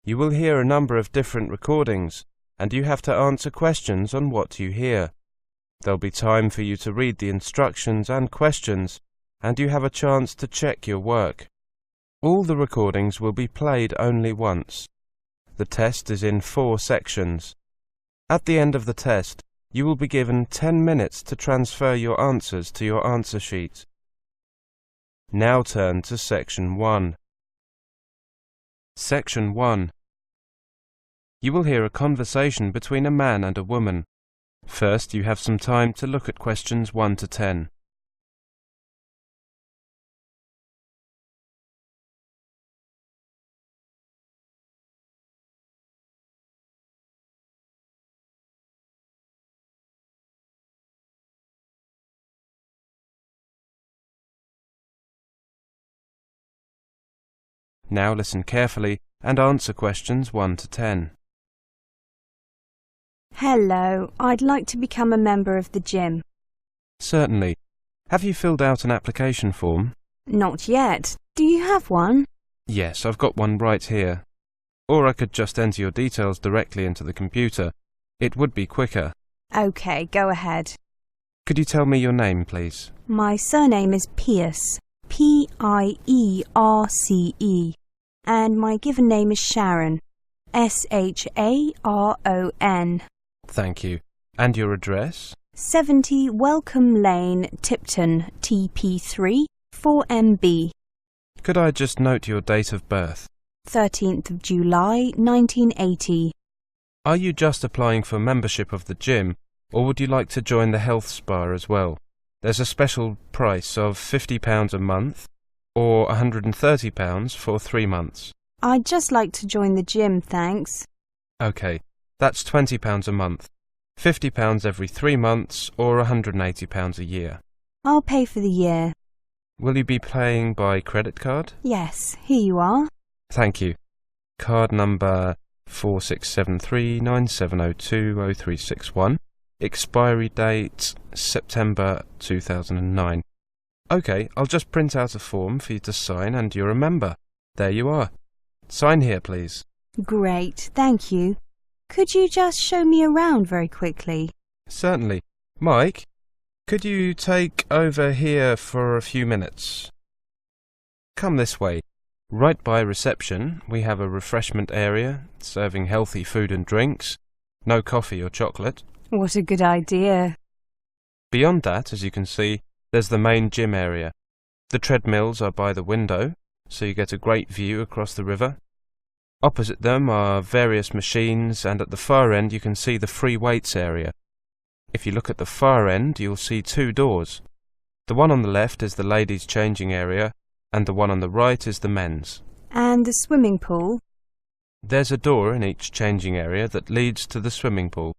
You will hear a number of different recordings, and you have to answer questions on what you hear. There'll be time for you to read the instructions and questions, and you have a chance to check your work. All the recordings will be played only once. The test is in 4 sections. At the end of the test, you will be given 10 minutes to transfer your answers to your answer sheet. Now turn to Section 1. Section 1. You will hear a conversation between a man and a woman. First, you have some time to look at questions 1 to 10. Now listen carefully and answer questions 1 to 10. Hello, I'd like to become a member of the gym. Certainly. Have you filled out an application form? Not yet. Do you have one? Yes, I've got one right here. Or I could just enter your details directly into the computer. It would be quicker. Okay, go ahead. Could you tell me your name, please? My surname is Pierce, P-I-E-R-C-E, and my given name is Sharon, S-H-A-R-O-N. Thank you. And your address? 70 Welcome Lane, Tipton, TP3, 4MB. Could I just note your date of birth? 13th of July, 1980. Are you just applying for membership of the gym, or would you like to join the health spa as well? There's a special price of £50 a month, or £130 for 3 months. I'd just like to join the gym, thanks. OK, that's £20 a month, £50 every 3 months, or £180 a year. I'll pay for the year. Will you be paying by credit card? Yes, here you are. Thank you. Card number 467397020361. Expiry date September 2009. OK, I'll just print out a form for you to sign and you're a member. There you are. Sign here, please. Great, thank you. Could you just show me around very quickly? Certainly. Mike, could you take over here for a few minutes? Come this way. Right by reception, we have a refreshment area, serving healthy food and drinks. No coffee or chocolate. What a good idea. Beyond that, as you can see, there's the main gym area. The treadmills are by the window, so you get a great view across the river. Opposite them are various machines, and at the far end you can see the free weights area. If you look at the far end, you'll see 2 doors. The one on the left is the ladies' changing area, and the one on the right is the men's. And the swimming pool? There's a door in each changing area that leads to the swimming pool.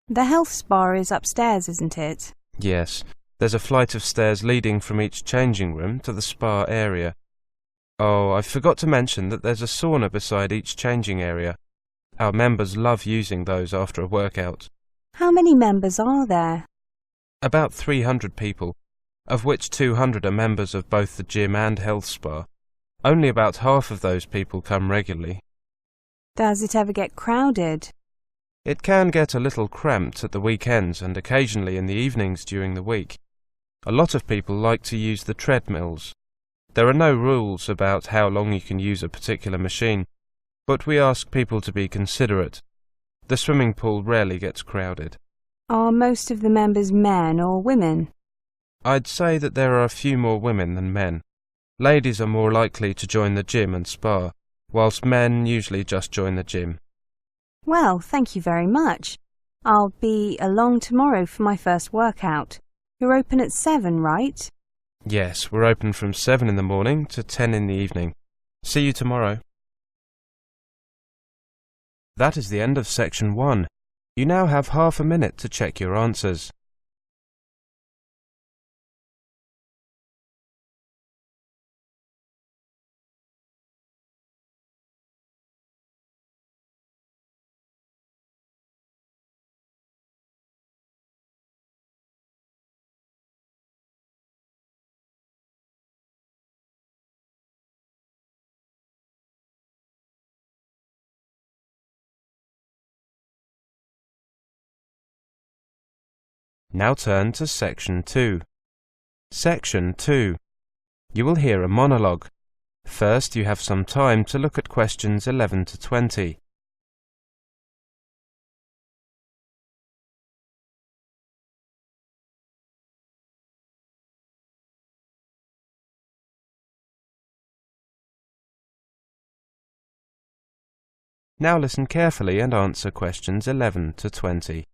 The health spa is upstairs, isn't it? Yes, there's a flight of stairs leading from each changing room to the spa area. Oh, I forgot to mention that there's a sauna beside each changing area. Our members love using those after a workout. How many members are there? About 300 people, of which 200 are members of both the gym and health spa. Only about half of those people come regularly. Does it ever get crowded? It can get a little cramped at the weekends and occasionally in the evenings during the week. A lot of people like to use the treadmills. There are no rules about how long you can use a particular machine, but we ask people to be considerate. The swimming pool rarely gets crowded. Are most of the members men or women? I'd say that there are a few more women than men. Ladies are more likely to join the gym and spa, whilst men usually just join the gym. Well, thank you very much. I'll be along tomorrow for my first workout. You're open at 7, right? Yes, we're open from 7 in the morning to 10 in the evening. See you tomorrow. That is the end of Section 1. You now have half a minute to check your answers. Now turn to Section 2. Section 2. You will hear a monologue. First, you have some time to look at questions 11 to 20. Now listen carefully and answer questions 11 to 20.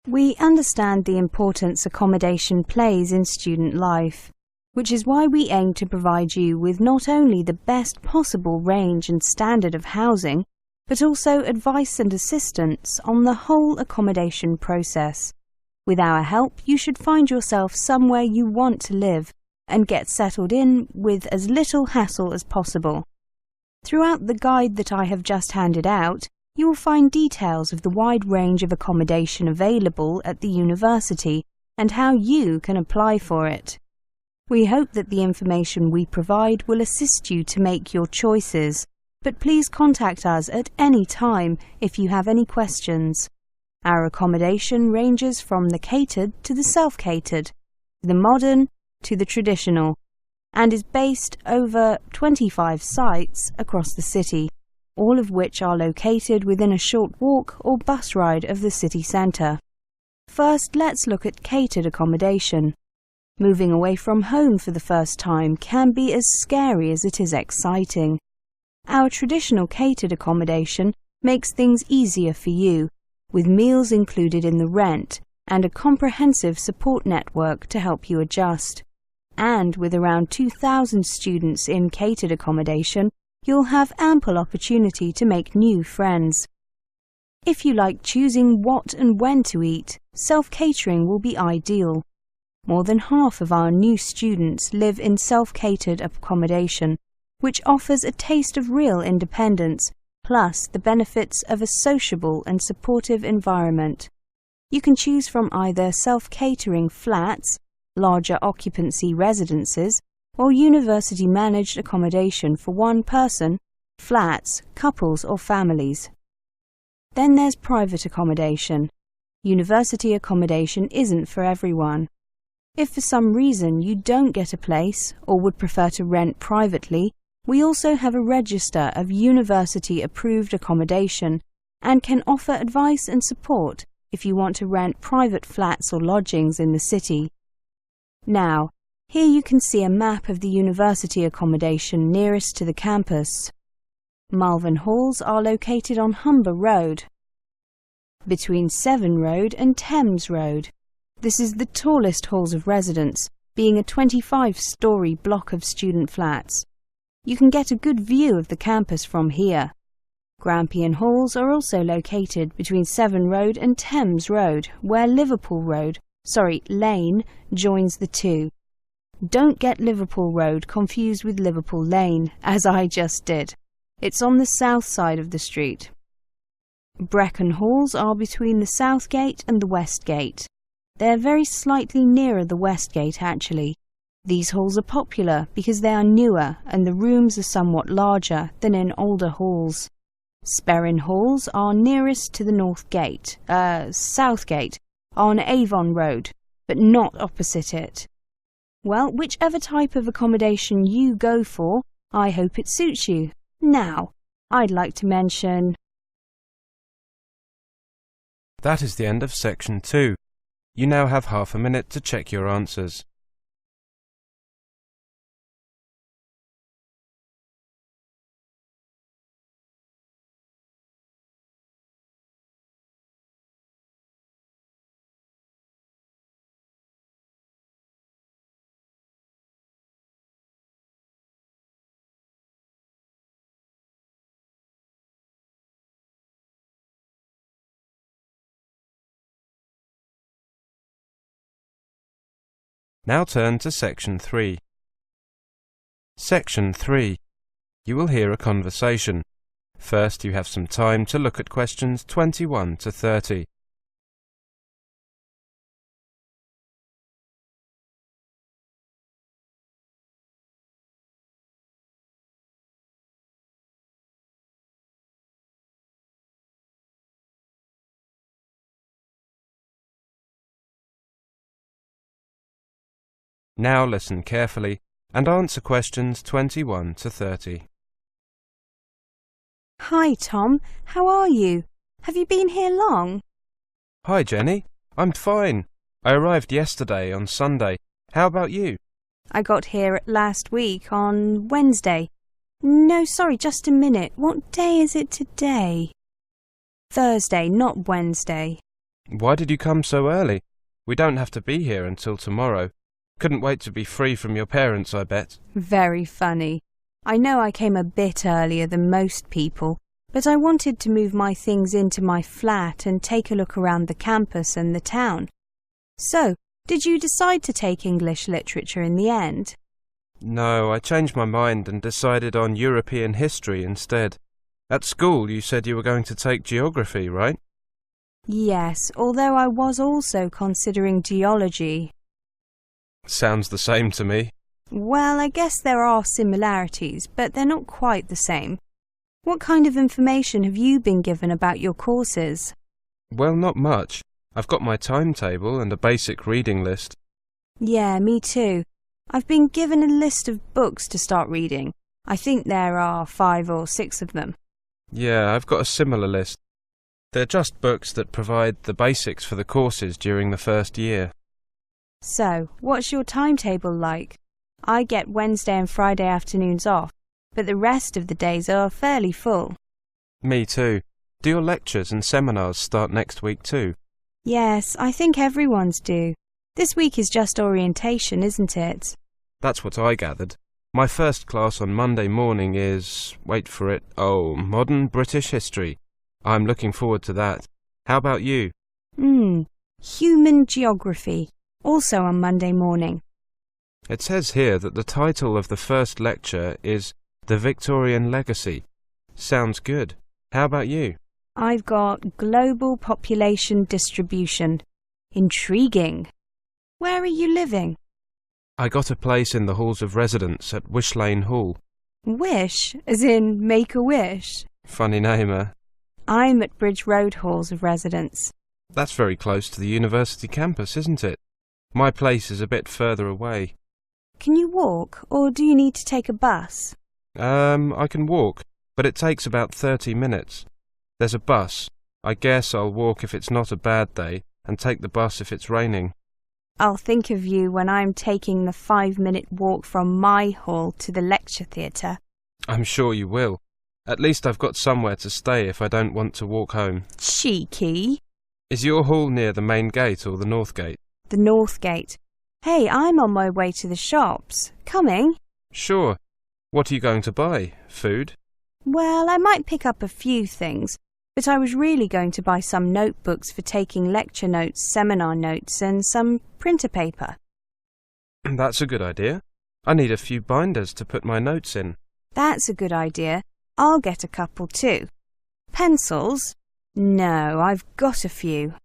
We understand the importance accommodation plays in student life, which is why we aim to provide you with not only the best possible range and standard of housing, but also advice and assistance on the whole accommodation process. With our help, you should find yourself somewhere you want to live and get settled in with as little hassle as possible. Throughout the guide that I have just handed out, you will find details of the wide range of accommodation available at the university and how you can apply for it. We hope that the information we provide will assist you to make your choices, but please contact us at any time if you have any questions. Our accommodation ranges from the catered to the self-catered, the modern to the traditional, and is based over 25 sites across the city, all of which are located within a short walk or bus ride of the city centre. First, let's look at catered accommodation. Moving away from home for the first time can be as scary as it is exciting. Our traditional catered accommodation makes things easier for you, with meals included in the rent and a comprehensive support network to help you adjust. And with around 2,000 students in catered accommodation, you'll have ample opportunity to make new friends. If you like choosing what and when to eat, self-catering will be ideal. More than half of our new students live in self-catered accommodation, which offers a taste of real independence, plus the benefits of a sociable and supportive environment. You can choose from either self-catering flats, larger occupancy residences, or university-managed accommodation for one person, flats, couples or families. Then there's private accommodation. University accommodation isn't for everyone. If for some reason you don't get a place or would prefer to rent privately, we also have a register of university-approved accommodation and can offer advice and support if you want to rent private flats or lodgings in the city. Now, here you can see a map of the university accommodation nearest to the campus. Malvern Halls are located on Humber Road, between Severn Road and Thames Road. This is the tallest halls of residence, being a 25-storey block of student flats. You can get a good view of the campus from here. Grampian Halls are also located between Severn Road and Thames Road, where Liverpool Lane joins the two. Don't get Liverpool Road confused with Liverpool Lane, as I just did. It's on the south side of the street. Brecon Halls are between the South Gate and the West Gate. They're very slightly nearer the West Gate, actually. These halls are popular because they are newer and the rooms are somewhat larger than in older halls. Sperrin Halls are nearest to the South Gate, on Avon Road, but not opposite it. Well, whichever type of accommodation you go for, I hope it suits you. Now, I'd like to mention... That is the end of Section 2. You now have half a minute to check your answers. Now turn to Section 3. Section 3. You will hear a conversation. First, you have some time to look at questions 21 to 30. Now listen carefully and answer questions 21 to 30. Hi, Tom. How are you? Have you been here long? Hi, Jenny. I'm fine. I arrived yesterday on Sunday. How about you? I got here last week on Wednesday. No, sorry, just a minute. What day is it today? Thursday, not Wednesday. Why did you come so early? We don't have to be here until tomorrow. Couldn't wait to be free from your parents, I bet. Very funny. I know I came a bit earlier than most people, but I wanted to move my things into my flat and take a look around the campus and the town. So, did you decide to take English literature in the end? No, I changed my mind and decided on European history instead. At school you said you were going to take geography, right? Yes, although I was also considering geology. Sounds the same to me. Well, I guess there are similarities, but they're not quite the same. What kind of information have you been given about your courses? Well, not much. I've got my timetable and a basic reading list. Yeah, me too. I've been given a list of books to start reading. I think there are 5 or 6 of them. Yeah, I've got a similar list. They're just books that provide the basics for the courses during the first year. So, what's your timetable like? I get Wednesday and Friday afternoons off, but the rest of the days are fairly full. Me too. Do your lectures and seminars start next week too? Yes, I think everyone's do. This week is just orientation, isn't it? That's what I gathered. My first class on Monday morning is, wait for it, modern British history. I'm looking forward to that. How about you? Human geography, also on Monday morning. It says here that the title of the first lecture is The Victorian Legacy. Sounds good. How about you? I've got global population distribution. Intriguing. Where are you living? I got a place in the halls of residence at Wish Lane Hall. Wish, as in make a wish. Funny name, eh? I'm at Bridge Road halls of residence. That's very close to the university campus, isn't it? My place is a bit further away. Can you walk, or do you need to take a bus? I can walk, but it takes about 30 minutes. There's a bus. I guess I'll walk if it's not a bad day, and take the bus if it's raining. I'll think of you when I'm taking the 5-minute walk from my hall to the lecture theatre. I'm sure you will. At least I've got somewhere to stay if I don't want to walk home. Cheeky. Is your hall near the main gate or the north gate? The north gate. Hey, I'm on my way to the shops. Coming? Sure. What are you going to buy? Food? Well, I might pick up a few things, but I was really going to buy some notebooks for taking lecture notes, seminar notes, and some printer paper. That's a good idea. I need a few binders to put my notes in. That's a good idea. I'll get a couple too. Pencils? No, I've got a few.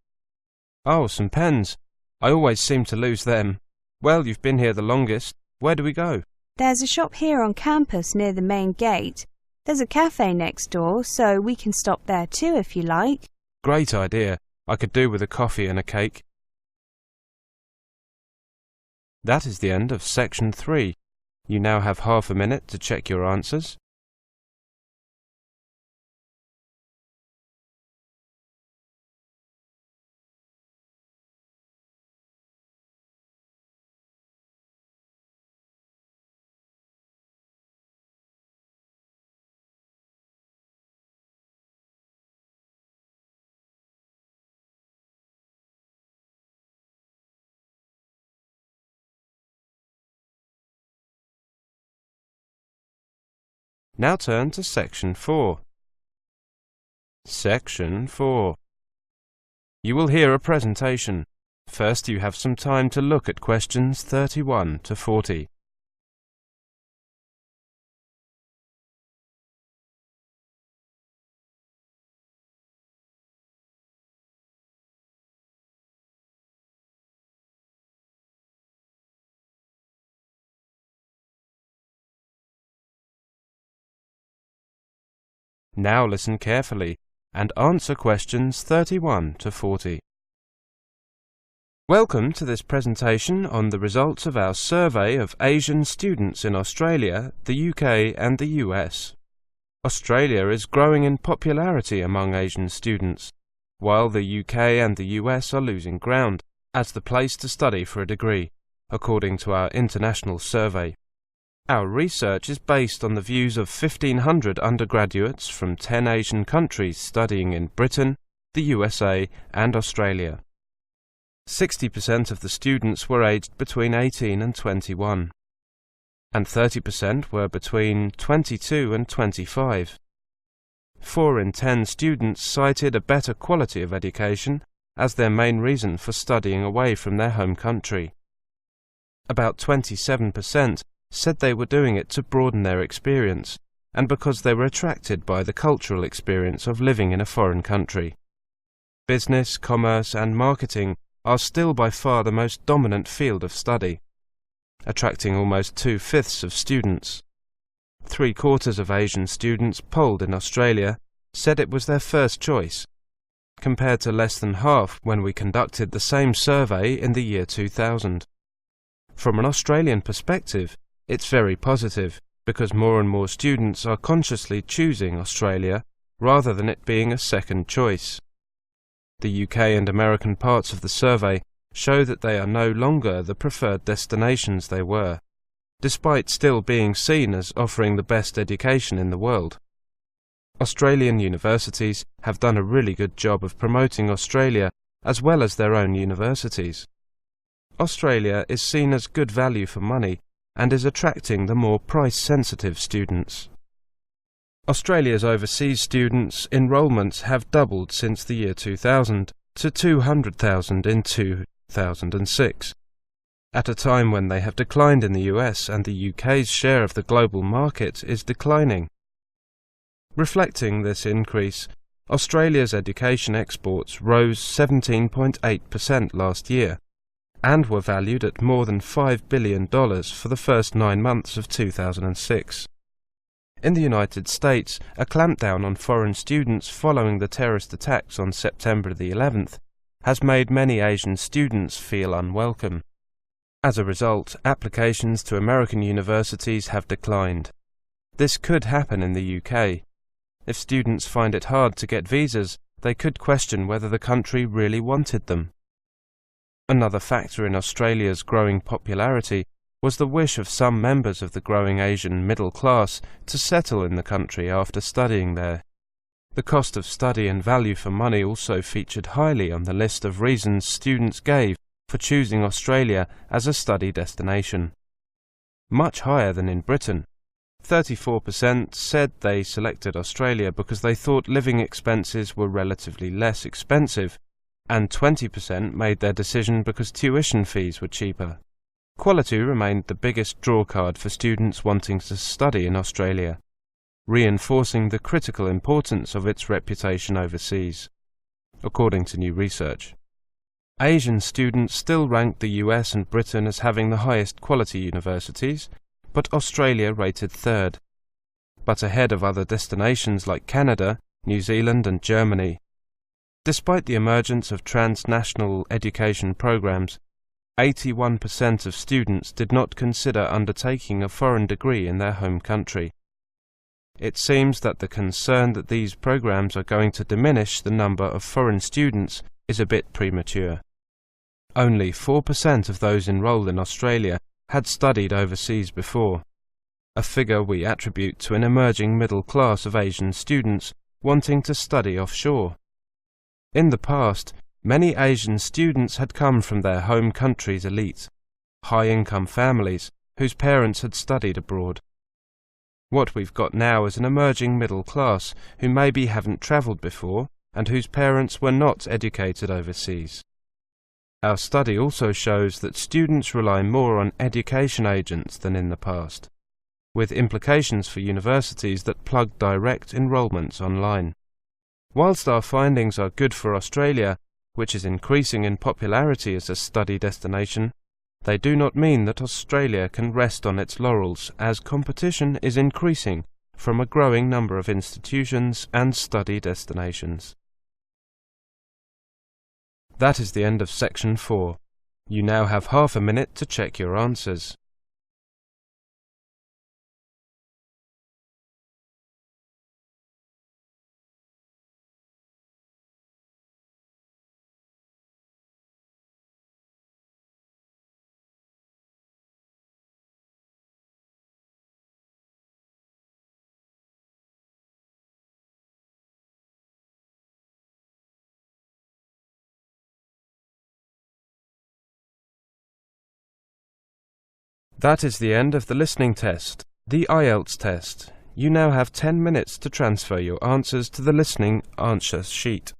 Oh, some pens. I always seem to lose them. Well, you've been here the longest. Where do we go? There's a shop here on campus near the main gate. There's a cafe next door, so we can stop there too if you like. Great idea. I could do with a coffee and a cake. That is the end of section 3. You now have half a minute to check your answers. Now turn to section 4. Section 4. You will hear a presentation. First you have some time to look at questions 31 to 40. Now listen carefully and answer questions 31 to 40. Welcome to this presentation on the results of our survey of Asian students in Australia, the UK and the US. Australia is growing in popularity among Asian students, while the UK and the US are losing ground as the place to study for a degree, according to our international survey. Our research is based on the views of 1,500 undergraduates from 10 Asian countries studying in Britain, the USA and Australia. 60% of the students were aged between 18 and 21, and 30% were between 22 and 25. 4 in 10 students cited a better quality of education as their main reason for studying away from their home country. About 27% said they were doing it to broaden their experience, and because they were attracted by the cultural experience of living in a foreign country. Business, commerce and marketing are still by far the most dominant field of study, attracting almost 2/5 of students. 3/4 of Asian students polled in Australia said it was their first choice, compared to less than half when we conducted the same survey in the year 2000. From an Australian perspective, it's very positive, because more and more students are consciously choosing Australia rather than it being a second choice. The UK and American parts of the survey show that they are no longer the preferred destinations they were, despite still being seen as offering the best education in the world. Australian universities have done a really good job of promoting Australia as well as their own universities. Australia is seen as good value for money and is attracting the more price-sensitive students. Australia's overseas students' enrolments have doubled since the year 2000 to 200,000 in 2006, at a time when they have declined in the US and the UK's share of the global market is declining. Reflecting this increase, Australia's education exports rose 17.8% last year, and were valued at more than $5 billion for the first 9 months of 2006. In the United States, a clampdown on foreign students following the terrorist attacks on September the 11th has made many Asian students feel unwelcome. As a result, applications to American universities have declined. This could happen in the UK. If students find it hard to get visas, they could question whether the country really wanted them. Another factor in Australia's growing popularity was the wish of some members of the growing Asian middle class to settle in the country after studying there. The cost of study and value for money also featured highly on the list of reasons students gave for choosing Australia as a study destination. Much higher than in Britain. 34% said they selected Australia because they thought living expenses were relatively less expensive, and 20% made their decision because tuition fees were cheaper. Quality remained the biggest drawcard for students wanting to study in Australia, reinforcing the critical importance of its reputation overseas, according to new research. Asian students still ranked the US and Britain as having the highest quality universities, but Australia rated third, but ahead of other destinations like Canada, New Zealand and Germany. Despite the emergence of transnational education programs, 81% of students did not consider undertaking a foreign degree in their home country. It seems that the concern that these programs are going to diminish the number of foreign students is a bit premature. Only 4% of those enrolled in Australia had studied overseas before, a figure we attribute to an emerging middle class of Asian students wanting to study offshore. In the past, many Asian students had come from their home country's elite, high-income families whose parents had studied abroad. What we've got now is an emerging middle class who maybe haven't travelled before and whose parents were not educated overseas. Our study also shows that students rely more on education agents than in the past, with implications for universities that plug direct enrolments online. Whilst our findings are good for Australia, which is increasing in popularity as a study destination, they do not mean that Australia can rest on its laurels as competition is increasing from a growing number of institutions and study destinations. That is the end of section 4. You now have half a minute to check your answers. That is the end of the listening test, the Ielts test. You now have 10 minutes to transfer your answers to the listening answer sheet.